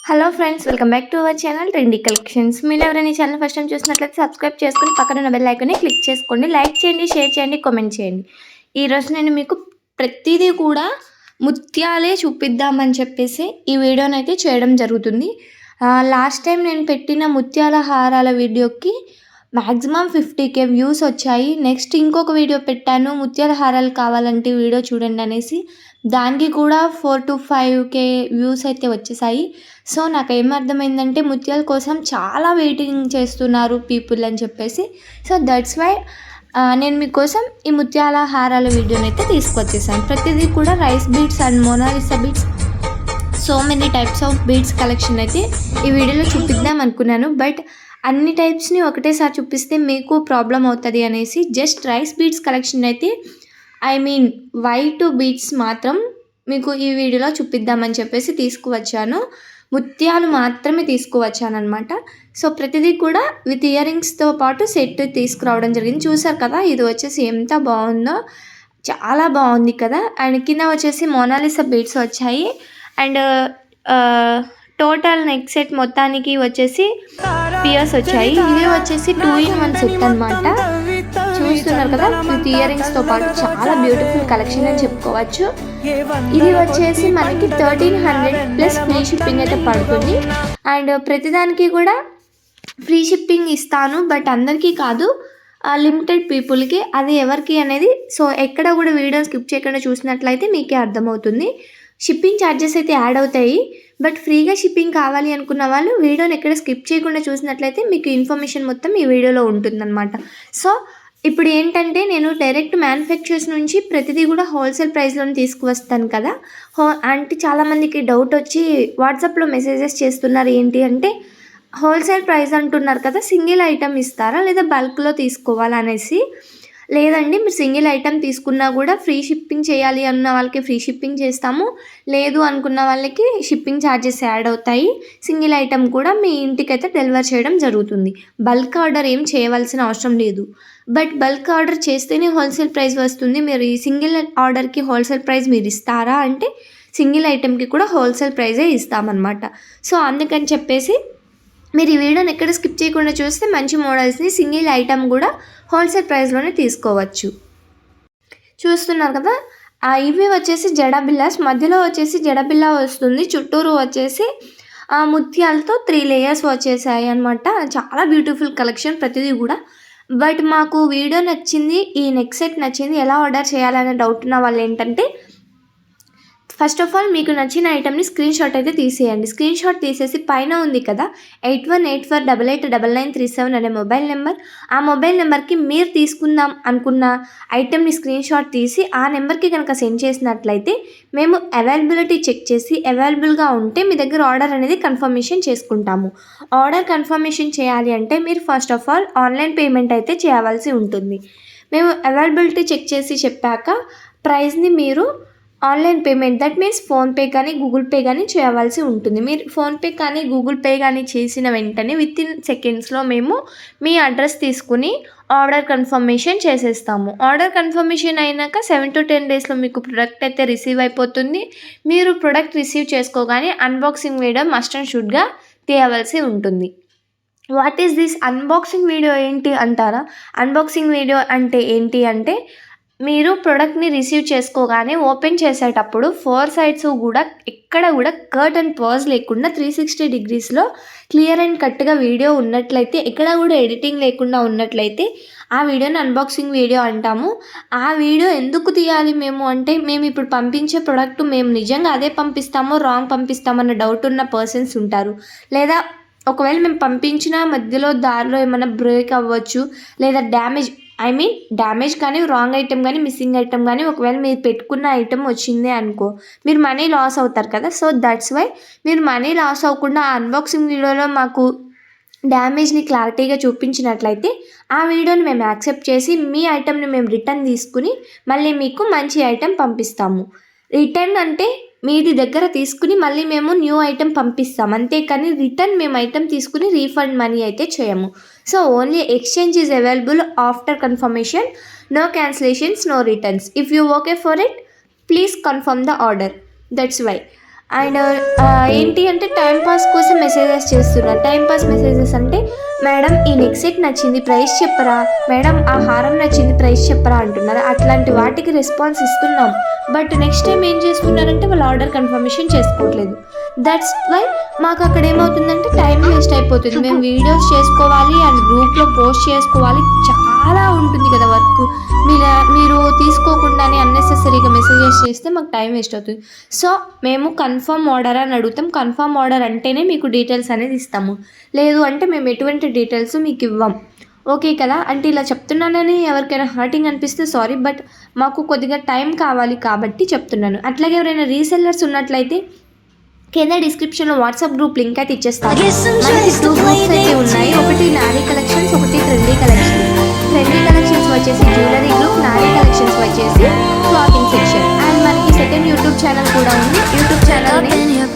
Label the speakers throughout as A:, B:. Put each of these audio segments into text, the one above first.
A: Hello friends, welcome back to our channel trendy collections. మీరు ఎవరైనా ఈ ఛానల్ ఫస్ట్ టైం చూసినట్లయితే సబ్స్క్రైబ్ చేసుకొని పక్కన ఉన్న బెల్ ఐకాన్ని క్లిక్ చేసుకోండి. లైక్ చేయండి, షేర్ చేయండి, కామెంట్ చేయండి. ఈరోజు నేను మీకు ప్రతిదీ కూడా ముత్యాలే చూపిద్దామని చెప్పేసి ఈ వీడియోని అయితే చేయడం జరుగుతుంది. లాస్ట్ టైం నేను పెట్టిన ముత్యాల హారాల వీడియోకి మ్యాక్సిమం 50K వ్యూస్ వచ్చాయి. నెక్స్ట్ ఇంకొక వీడియో పెట్టాను, ముత్యాల హారాలు కావాలంటే వీడియో చూడండి అనేసి. దానికి కూడా 4 to 5K వ్యూస్ అయితే వచ్చేసాయి. సో నాకు ఏమర్థమైందంటే ముత్యాల కోసం చాలా వెయిటింగ్ చేస్తున్నారు పీపుల్ అని చెప్పేసి. సో దట్స్ వై నేను మీకోసం ఈ ముత్యాల హారాల వీడియోని అయితే తీసుకొచ్చేసాను. ప్రతిదీ కూడా rice beads and Mona Lisa beads, so many types of beads collection అయితే ఈ వీడియోలో చూపిద్దాం అనుకున్నాను. బట్ అన్ని టైప్స్ని ఒకటేసారి చూపిస్తే మీకు ప్రాబ్లం అవుతుంది అనేసి జస్ట్ రైస్ బీడ్స్ కలెక్షన్ అయితే వైట్ బీడ్స్ మాత్రం మీకు ఈ వీడియోలో చూపిద్దామని చెప్పేసి తీసుకువచ్చాను. ముత్యాలు మాత్రమే తీసుకువచ్చాను అనమాట. సో ప్రతిదీ కూడా విత్ ఇయర్ రింగ్స్తో పాటు సెట్ తీసుకురావడం జరిగింది. చూసారు కదా, ఇది వచ్చేసి ఎంత బాగుందో, చాలా బాగుంది కదా. అండ్ కింద వచ్చేసి మోనాలిసా బీడ్స్ వచ్చాయి. అండ్ టోటల్ నెక్ సెట్ మొత్తానికి వచ్చేసి పియర్స్ వచ్చాయి. ఇవి వచ్చేసి 2-in-1 సెట్ అనమాట. చూస్తున్నారు కదా, విత్ ఇయర్ రింగ్స్తో పాటు చాలా బ్యూటిఫుల్ కలెక్షన్ అని చెప్పుకోవచ్చు. ఇది వచ్చేసి మనకి 1300 ప్లస్ ఫ్రీ షిప్పింగ్ అయితే పడుతుంది. అండ్ ప్రతిదానికి కూడా ఫ్రీ షిప్పింగ్ ఇస్తాను, బట్ అందరికీ కాదు, లిమిటెడ్ పీపుల్కి. అది ఎవరికి అనేది సో ఎక్కడ కూడా వీడియో స్కిప్ చేయకుండా చూసినట్లయితే మీకే అర్థమవుతుంది. షిప్పింగ్ ఛార్జెస్ అయితే యాడ్ అవుతాయి, బట్ ఫ్రీగా షిప్పింగ్ కావాలి అనుకున్న వాళ్ళు వీడియోని ఎక్కడ స్కిప్ చేయకుండా చూసినట్లయితే మీకు ఇన్ఫర్మేషన్ మొత్తం ఈ వీడియోలో ఉంటుందన్నమాట. సో ఇప్పుడు ఏంటంటే నేను డైరెక్ట్ మ్యానుఫ్యాక్చర్స్ నుంచి ప్రతిదీ కూడా హోల్సేల్ ప్రైస్లోనే తీసుకువస్తాను కదా. అంటే చాలామందికి డౌట్ వచ్చి వాట్సాప్లో మెసేజెస్ చేస్తున్నారు, ఏంటి అంటే హోల్సేల్ ప్రైస్ అంటున్నారు కదా, సింగిల్ ఐటమ్ ఇస్తారా లేదా బల్క్లో తీసుకోవాలా అనేసి. లేదండి, మీరు సింగిల్ ఐటమ్ తీసుకున్నా కూడా ఫ్రీ షిప్పింగ్ చేయాలి అన్న వాళ్ళకి ఫ్రీ షిప్పింగ్ చేస్తాము, లేదు అనుకున్న వాళ్ళకి షిప్పింగ్ ఛార్జెస్ యాడ్ అవుతాయి. సింగిల్ ఐటమ్ కూడా మీ ఇంటికైతే డెలివర్ చేయడం జరుగుతుంది. బల్క్ ఆర్డర్ ఏం చేయవలసిన అవసరం లేదు, బట్ బల్క్ ఆర్డర్ చేస్తేనే హోల్సేల్ ప్రైస్ వస్తుంది. మీరు ఈ సింగిల్ ఆర్డర్కి హోల్సేల్ ప్రైస్ మీరు ఇస్తారా అంటే సింగిల్ ఐటమ్కి కూడా హోల్సేల్ ప్రైజే ఇస్తామన్నమాట. సో అందుకని చెప్పేసి మీరు ఈ వీడియోని ఎక్కడ స్కిప్ చేయకుండా చూస్తే మంచి మోడల్స్ని సింగిల్ ఐటమ్ కూడా హోల్సేల్ ప్రైస్లోనే తీసుకోవచ్చు. చూస్తున్నారు కదా, ఇవి వచ్చేసి జడబిల్లాస్, మధ్యలో వచ్చేసి జడబిల్లా వస్తుంది, చుట్టూరు వచ్చేసి ముత్యాలతో 3 లేయర్స్ వచ్చేసాయి అనమాట. చాలా బ్యూటిఫుల్ కలెక్షన్ ప్రతిదీ కూడా. బట్ మాకు వీడియో నచ్చింది, ఈ నెక్ సెట్ నచ్చింది, ఎలా ఆర్డర్ చేయాలనే డౌట్ ఉన్న వాళ్ళు ఏంటంటే ఫస్ట్ ఆఫ్ ఆల్ మీకు నచ్చిన ఐటమ్ని స్క్రీన్ షాట్ అయితే తీసేయండి. స్క్రీన్ షాట్ తీసేసి పైన ఉంది కదా 8184889937 అనే మొబైల్ నెంబర్, ఆ మొబైల్ నెంబర్కి మీరు తీసుకుందాం అనుకున్న ఐటమ్ని స్క్రీన్ షాట్ తీసి ఆ నెంబర్కి కనుక సెండ్ చేసినట్లయితే మేము అవైలబిలిటీ చెక్ చేసి అవైలబుల్గా ఉంటే మీ దగ్గర ఆర్డర్ అనేది కన్ఫర్మేషన్ చేసుకుంటాము. ఆర్డర్ కన్ఫర్మేషన్ చేయాలి అంటే మీరు first of all online payment అయితే చేయవలసి ఉంటుంది. మేము అవైలబిలిటీ చెక్ చేసి చెప్పాక ప్రైస్ని మీరు online payment, that means PhonePe కానీ గూగుల్ పే కానీ చేయవలసి ఉంటుంది. మీరు ఫోన్పే కానీ గూగుల్ పే కానీ చేసిన వెంటనే వితిన్ సెకండ్స్లో మేము మీ అడ్రస్ తీసుకుని ఆర్డర్ కన్ఫర్మేషన్ చేసేస్తాము. ఆర్డర్ కన్ఫర్మేషన్ అయినాక 7 to 10 డేస్లో మీకు ప్రొడక్ట్ అయితే రిసీవ్ అయిపోతుంది. మీరు ప్రొడక్ట్ రిసీవ్ చేసుకోగానే అన్బాక్సింగ్ వీడియో మస్ట్ అండ్ షుడ్గా తీయవలసి ఉంటుంది. What is this unboxing video ఏంటి అంటారా? అన్బాక్సింగ్ వీడియో అంటే ఏంటి అంటే మీరు ప్రోడక్ట్ని రిసీవ్ చేసుకోగానే ఓపెన్ చేసేటప్పుడు 4 సైడ్స్ కూడా ఎక్కడ కూడా కట్ అండ్ పాజ్ లేకుండా 360 degreesలో క్లియర్ అండ్ కట్గా వీడియో ఉన్నట్లయితే, ఎక్కడ కూడా ఎడిటింగ్ లేకుండా ఉన్నట్లయితే ఆ వీడియోని అన్బాక్సింగ్ వీడియో అంటాము. ఆ వీడియో ఎందుకు తీయాలి మేము అంటే, మేము ఇప్పుడు పంపించే ప్రోడక్ట్ మేము నిజంగా అదే పంపిస్తామో రాంగ్ పంపిస్తామన్న డౌట్ ఉన్న పర్సన్స్ ఉంటారు. లేదా ఒకవేళ మేము పంపించిన మధ్యలో దారిలో ఏమైనా బ్రేక్ అవ్వచ్చు, లేదా డ్యామేజ్ కానీ రాంగ్ ఐటెం కానీ మిస్సింగ్ ఐటెం కానీ ఒకవేళ మీరు పెట్టుకున్న ఐటెం వచ్చిందే అనుకో, మీరు మనీ లాస్ అవుతారు కదా. సో దట్స్ వై మీరు మనీ లాస్ అవ్వకుండా ఆ అన్బాక్సింగ్ వీడియోలో మాకు డ్యామేజ్ని క్లారిటీగా చూపించినట్లయితే ఆ వీడియోని మేము యాక్సెప్ట్ చేసి మీ ఐటెంని మేము రిటర్న్ తీసుకుని మళ్ళీ మీకు మంచి ఐటెం పంపిస్తాము. రిటర్న్ అంటే మీది దగ్గర తీసుకుని మళ్ళీ మేము న్యూ ఐటెం పంపిస్తాం, అంతేకాని రిటర్న్ మేము ఐటెం తీసుకుని రీఫండ్ మనీ అయితే చేయము. So only exchange is available after confirmation, no cancellations, no returns. If you okay for it, please confirm the order. That's why and ఏంటి అంటే టైం పాస్ కోసం messages చేస్తున్నారు. టైం పాస్ మెసేజెస్ అంటే madam ఈ neck set నచ్చింది price చెప్పరా, madam ఆ హారం నచ్చింది ప్రైస్ చెప్పరా అంటున్నారు. అట్లాంటి వాటికి రెస్పాన్స్ ఇస్తున్నాం. బట్ నెక్స్ట్ టైం ఏం చేస్తున్నారంటే వాళ్ళు ఆర్డర్ కన్ఫర్మేషన్ చేసుకోవట్లేదు. దట్స్ వై మాకు అక్కడ ఏమవుతుందంటే టైం వేస్ట్ అయిపోతుంది. మేము వీడియోస్ చేసుకోవాలి అండ్ గ్రూప్లో పోస్ట్ చేసుకోవాలి, చాలా ఉంటుంది కదా వర్క్. మీరు తీసుకోకుండానే అన్నెసెసరీగా మెసేజెస్ చేస్తే మాకు టైం వేస్ట్ అవుతుంది. సో మేము కన్ఫర్మ్ ఆర్డర్ అని అడుగుతాం. కన్ఫర్మ్ ఆర్డర్ అంటేనే మీకు డీటెయిల్స్ అనేది ఇస్తాము, లేదు అంటే మేము ఎటువంటి డీటెయిల్స్ మీకు ఇవ్వం. ఓకే కదా. అంటే ఇలా చెప్తున్నానని ఎవరికైనా హర్టింగ్ అనిపిస్తే సారీ, బట్ మాకు కొద్దిగా టైం కావాలి కాబట్టి చెప్తున్నాను. అట్లాగే ఎవరైనా రీసెల్లర్స్ ఉన్నట్లయితే కింద డిస్క్రిప్షన్లో వాట్సాప్ గ్రూప్ లింక్ అయితే ఇచ్చేస్తాను. మనకి 2 గ్రూప్స్ అయితే ఉన్నాయి. ఒకటి నారీ కలెక్షన్స్, ఒకటి ట్రెండీ కలెక్షన్స్. ట్రెండీ కలెక్షన్స్ వచ్చేసి జ్యువెలరీ గ్రూప్, నారీ కలెక్షన్స్ వచ్చేసి క్లాతింగ్ సెక్షన్. అండ్ మనకి సెకండ్ యూట్యూబ్ ఛానల్ కూడా ఉంది. యూట్యూబ్ ఛానల్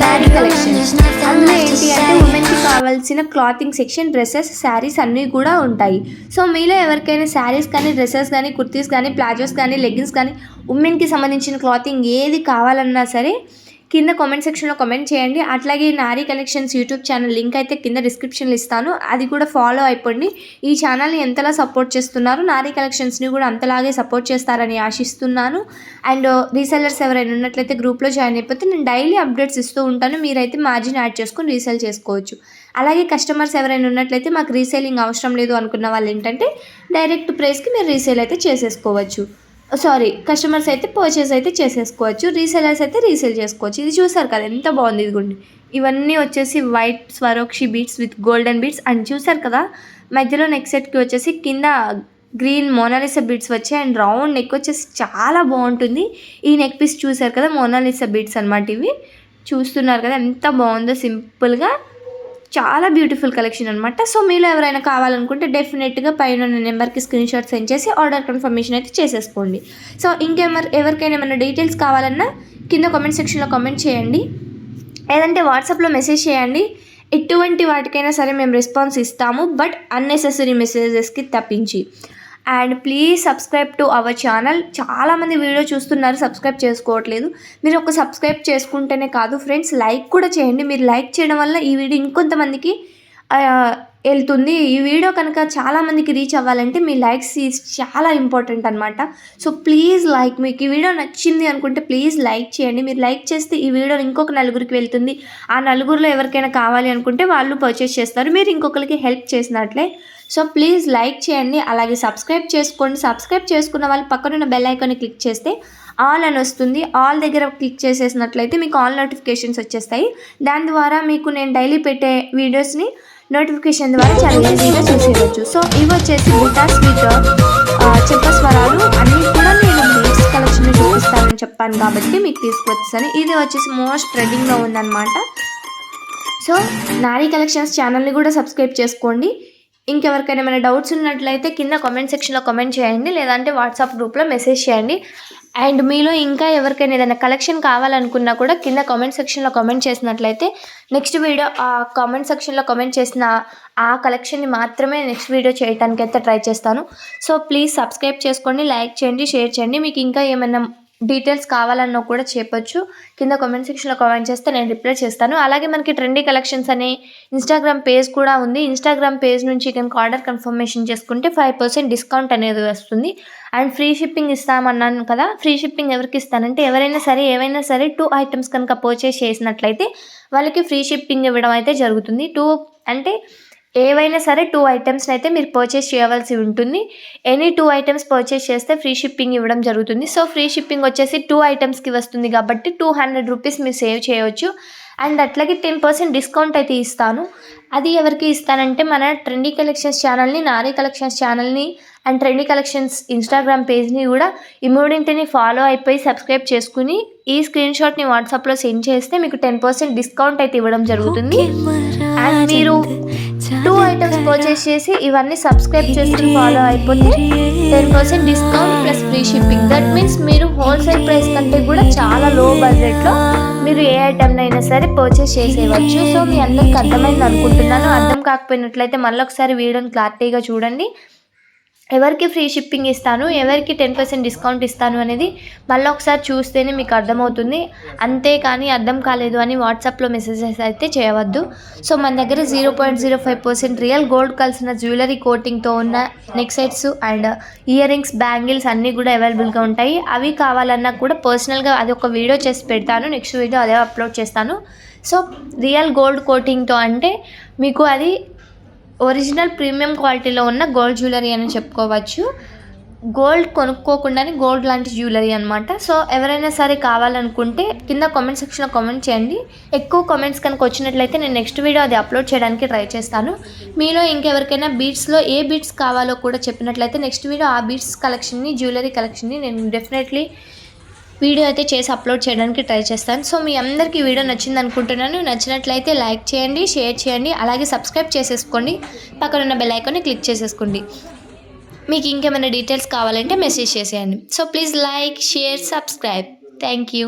A: నారీ కలెక్షన్స్. అందులో ఏంటి అంటే ఉమెన్కి కావాల్సిన క్లాతింగ్ సెక్షన్, డ్రెస్సెస్, శారీస్ అన్నీ కూడా ఉంటాయి. సో మీలో ఎవరికైనా శారీస్ కానీ, డ్రెస్సెస్ కానీ, కుర్తీస్ కానీ, ప్లాజోస్ కానీ, లెగ్గిన్స్ కానీ, ఉమెన్కి సంబంధించిన క్లాతింగ్ ఏది కావాలన్నా సరే కింద కామెంట్ సెక్షన్లో కామెంట్ చేయండి. అట్లాగే నారీ కలెక్షన్స్ యూట్యూబ్ ఛానల్ లింక్ అయితే కింద డిస్క్రిప్షన్లో ఇస్తాను, అది కూడా ఫాలో అయిపోండి. ఈ ఛానల్ని ఎంతలా సపోర్ట్ చేస్తున్నారు, నారీ కలెక్షన్స్ని కూడా అంతలాగే సపోర్ట్ చేస్తారని ఆశిస్తున్నాను. అండ్ రీసెల్లర్స్ ఎవరైనా ఉన్నట్లయితే గ్రూప్లో జాయిన్ అయిపోతే నేను డైలీ అప్డేట్స్ ఇస్తూ ఉంటాను. మీరైతే మార్జిన్ యాడ్ చేసుకొని రీసేల్ చేసుకోవచ్చు. అలాగే కస్టమర్స్ ఎవరైనా ఉన్నట్లయితే మాకు రీసేలింగ్ అవసరం లేదు అనుకున్న వాళ్ళు ఏంటంటే డైరెక్ట్ ప్రైస్కి మీరు రీసేల్ అయితే చేసేసుకోవచ్చు. కస్టమర్స్ అయితే పర్చేస్ అయితే చేసేసుకోవచ్చు, రీసెలర్స్ అయితే రీసేల్ చేసుకోవచ్చు. ఇది చూసారు కదా ఎంత బాగుంది. ఇదిగోండి, ఇవన్నీ వచ్చేసి white స్వరోక్షి beads with golden beads. And చూసారు కదా మధ్యలో నెక్ సెట్కి వచ్చేసి కింద గ్రీన్ మోనాలిసా బీడ్స్ వచ్చాయి. అండ్ రౌండ్ నెక్ వచ్చేసి చాలా బాగుంటుంది. ఈ నెక్ పీస్ చూసారు కదా మోనాలిసా బీడ్స్ అనమాట. ఇవి చూస్తున్నారు కదా ఎంత బాగుందో, సింపుల్గా చాలా బ్యూటిఫుల్ కలెక్షన్ అనమాట. సో మీలో ఎవరైనా కావాలనుకుంటే డెఫినెట్గా పైన నెంబర్కి స్క్రీన్ షాట్ సెండ్ చేసి ఆర్డర్ కన్ఫర్మేషన్ అయితే చేసేసుకోండి. సో ఎవరికైనా ఏమైనా డీటెయిల్స్ కావాలన్నా కింద కామెంట్ సెక్షన్లో కామెంట్ చేయండి, లేదంటే వాట్సాప్లో మెసేజ్ చేయండి. ఎటువంటి వాటికైనా సరే మేము రెస్పాన్స్ ఇస్తాము, బట్ అన్నెసెసరీ మెసేజెస్కి తప్పించి. And please subscribe to our channel. చాలామంది వీడియో చూస్తున్నారు, సబ్స్క్రైబ్ చేసుకోవట్లేదు. మీరు ఒక సబ్స్క్రైబ్ చేసుకుంటేనే కాదు ఫ్రెండ్స్, లైక్ కూడా చేయండి. మీరు లైక్ చేయడం వల్ల ఈ వీడియో ఇంకొంతమందికి వెళ్తుంది. ఈ వీడియో కనుక చాలామందికి రీచ్ అవ్వాలంటే మీ లైక్స్ చాలా ఇంపార్టెంట్ అనమాట. సో ప్లీజ్ లైక్, మీకు ఈ వీడియో నచ్చింది అనుకుంటే ప్లీజ్ లైక్ చేయండి. మీరు లైక్ చేస్తే ఈ వీడియో ఇంకొక నలుగురికి వెళ్తుంది. ఆ నలుగురిలో ఎవరికైనా కావాలి అనుకుంటే వాళ్ళు పర్చేస్ చేస్తారు, మీరు ఇంకొకరికి హెల్ప్ చేసినట్లే. సో ప్లీజ్ లైక్ చేయండి. అలాగే సబ్స్క్రైబ్ చేసుకోండి. సబ్స్క్రైబ్ చేసుకున్న వాళ్ళు పక్కనున్న బెల్ ఐకాన్ని క్లిక్ చేస్తే ఆల్ అని వస్తుంది. ఆల్ దగ్గర క్లిక్ చేసేసినట్లయితే మీకు ఆల్ నోటిఫికేషన్స్ వచ్చేస్తాయి. దాని ద్వారా మీకు నేను డైలీ పెట్టే వీడియోస్ని నోటిఫికేషన్ ద్వారా చాలా ఈజీగా చూసేయవచ్చు. సో ఇవి వచ్చేసి బుటాస్ విత్ చెప్పస్వరాలు అన్నీ కూడా నేను బీడ్స్ కలెక్షన్ చూపిస్తానని చెప్పాను కాబట్టి మీకు తీసుకొచ్చాను. ఇది వచ్చేసి మోస్ట్ ట్రెండింగ్లో ఉందన్నమాట. సో నారీ కలెక్షన్స్ ఛానల్ని కూడా సబ్స్క్రైబ్ చేసుకోండి. ఇంకెవరికైనా ఏమైనా డౌట్స్ ఉన్నట్లయితే కింద కామెంట్ సెక్షన్లో కామెంట్ చేయండి, లేదంటే వాట్సాప్ గ్రూప్లో మెసేజ్ చేయండి. అండ్ మీలో ఇంకా ఎవరికైనా ఏదైనా కలెక్షన్ కావాలనుకున్నా కూడా కింద కామెంట్ సెక్షన్లో కామెంట్ చేసినట్లయితే నెక్స్ట్ వీడియో ఆ కామెంట్ సెక్షన్లో కామెంట్ చేసిన ఆ కలెక్షన్ని మాత్రమే నెక్స్ట్ వీడియో చేయడానికి అయితే ట్రై చేస్తాను. సో ప్లీజ్ సబ్స్క్రైబ్ చేసుకోండి, లైక్ చేయండి, షేర్ చేయండి. మీకు ఇంకా ఏమైనా డీటెయిల్స్ కావాలన్నా కూడా చెప్పొచ్చు, కింద కామెంట్ సెక్షన్లో కామెంట్ చేస్తే నేను రిప్లై చేస్తాను. అలాగే మనకి ట్రెండీ కలెక్షన్స్ అనే ఇన్స్టాగ్రామ్ పేజ్ కూడా ఉంది. ఇన్స్టాగ్రామ్ పేజ్ నుంచి కనుక ఆర్డర్ కన్ఫర్మేషన్ చేసుకుంటే 5% డిస్కౌంట్ అనేది వస్తుంది. అండ్ ఫ్రీ షిప్పింగ్ ఇస్తామన్నాను కదా, ఫ్రీ షిప్పింగ్ ఎవరికి ఇస్తానంటే ఎవరైనా సరే ఏవైనా సరే 2 ఐటమ్స్ కనుక పర్చేస్ చేసినట్లయితే వాళ్ళకి ఫ్రీ షిప్పింగ్ ఇవ్వడం అయితే జరుగుతుంది. 2 అంటే ఏవైనా సరే 2 ఐటమ్స్ని అయితే మీరు పర్చేస్ చేయవలసి ఉంటుంది. ఎనీ 2 ఐటమ్స్ పర్చేస్ చేస్తే ఫ్రీ షిప్పింగ్ ఇవ్వడం జరుగుతుంది. సో ఫ్రీ షిప్పింగ్ వచ్చేసి 2 ఐటమ్స్కి వస్తుంది కాబట్టి 200 రూపీస్ మీరు సేవ్ చేయవచ్చు. అండ్ అట్లాగే 10% డిస్కౌంట్ అయితే ఇస్తాను. అది ఎవరికి ఇస్తానంటే మన ట్రెండీ కలెక్షన్స్ ఛానల్ని, నారీ కలెక్షన్స్ ఛానల్ని అండ్ ట్రెండీ కలెక్షన్స్ ఇన్స్టాగ్రామ్ పేజ్ని కూడా ఈ మూడింటిని ఫాలో అయిపోయి సబ్స్క్రైబ్ చేసుకుని ఈ స్క్రీన్ షాట్ని వాట్సాప్లో సెండ్ చేస్తే మీకు 10% డిస్కౌంట్ అయితే ఇవ్వడం జరుగుతుంది. అండ్ మీరు 2 ఐటమ్స్ పర్చేస్ చేసి ఇవన్నీ సబ్స్క్రైబ్ చేసుకుని ఫాలో అయిపోతే 10% discount plus free shipping. That means మీరు హోల్సేల్ ప్రైస్ కంటే కూడా చాలా లో బడ్జెట్లో మీరు ఏ ఐటమ్నైనా సరే పర్చేస్ చేసేయవచ్చు. సో మీ అందరికి అర్థమైంది అనుకుంటున్నాను. అర్థం కాకపోయినట్లయితే మళ్ళీ ఒకసారి వీడియోని క్లారిటీగా చూడండి. ఎవరికి ఫ్రీ షిప్పింగ్ ఇస్తాను, ఎవరికి 10% డిస్కౌంట్ ఇస్తాను అనేది మళ్ళీ ఒకసారి చూస్తేనే మీకు అర్థమవుతుంది. అంతేకాని అర్థం కాలేదు అని వాట్సాప్లో మెసేజెస్ అయితే చేయవద్దు. సో మన దగ్గర 0.05% రియల్ గోల్డ్ కలిసిన జ్యువెలరీ కోటింగ్తో ఉన్న neck sets and ear rings, bangles అన్నీ కూడా అవైలబుల్గా ఉంటాయి. అవి కావాలన్నా కూడా పర్సనల్గా అది ఒక వీడియో చేసి పెడతాను, నెక్స్ట్ వీడియో అదే అప్లోడ్ చేస్తాను. సో రియల్ గోల్డ్ కోటింగ్తో అంటే మీకు అది ఒరిజినల్ ప్రీమియం క్వాలిటీలో ఉన్న గోల్డ్ జ్యువెలరీ అని చెప్పుకోవచ్చు. గోల్డ్ కొనుక్కోకుండానే గోల్డ్ లాంటి జ్యువెలరీ అనమాట. సో ఎవరైనా సరే కావాలనుకుంటే కింద కామెంట్ సెక్షన్లో కామెంట్ చేయండి. ఎక్కువ కామెంట్స్ కనుక వచ్చినట్లయితే నేను నెక్స్ట్ వీడియో అది అప్లోడ్ చేయడానికి ట్రై చేస్తాను. మీలో ఇంకెవరికైనా బీడ్స్లో ఏ బీడ్స్ కావాలో కూడా చెప్పినట్లయితే నెక్స్ట్ వీడియో ఆ బీడ్స్ కలెక్షన్ని, జ్యువెలరీ కలెక్షన్ని నేను డెఫినెట్లీ వీడియో అయితే చేసి అప్లోడ్ చేయడానికి ట్రై చేస్తాను. సో మీ అందరికీ వీడియో నచ్చింది అనుకుంటున్నాను. నచ్చినట్లయితే లైక్ చేయండి, షేర్ చేయండి, అలాగే సబ్స్క్రైబ్ చేసేసుకోండి. పక్కన ఉన్న బెల్ ఐకాన్ని క్లిక్ చేసేసుకోండి. మీకు ఇంకేమైనా డీటెయిల్స్ కావాలంటే మెసేజ్ చేసేయండి. So please like, share, subscribe. Thank you.